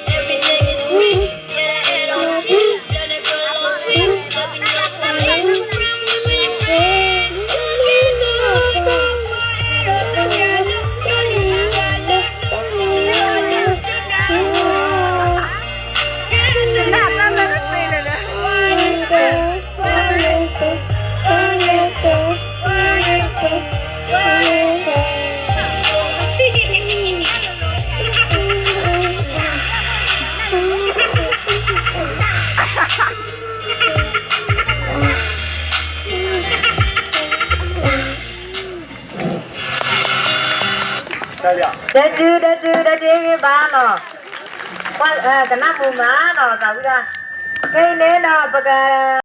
Everything is free. Get a head on tea. Let it go on tweet. Looking up for me. That do ba no. Cái nắp mù má nó tao bây giờ cái nến nó bạc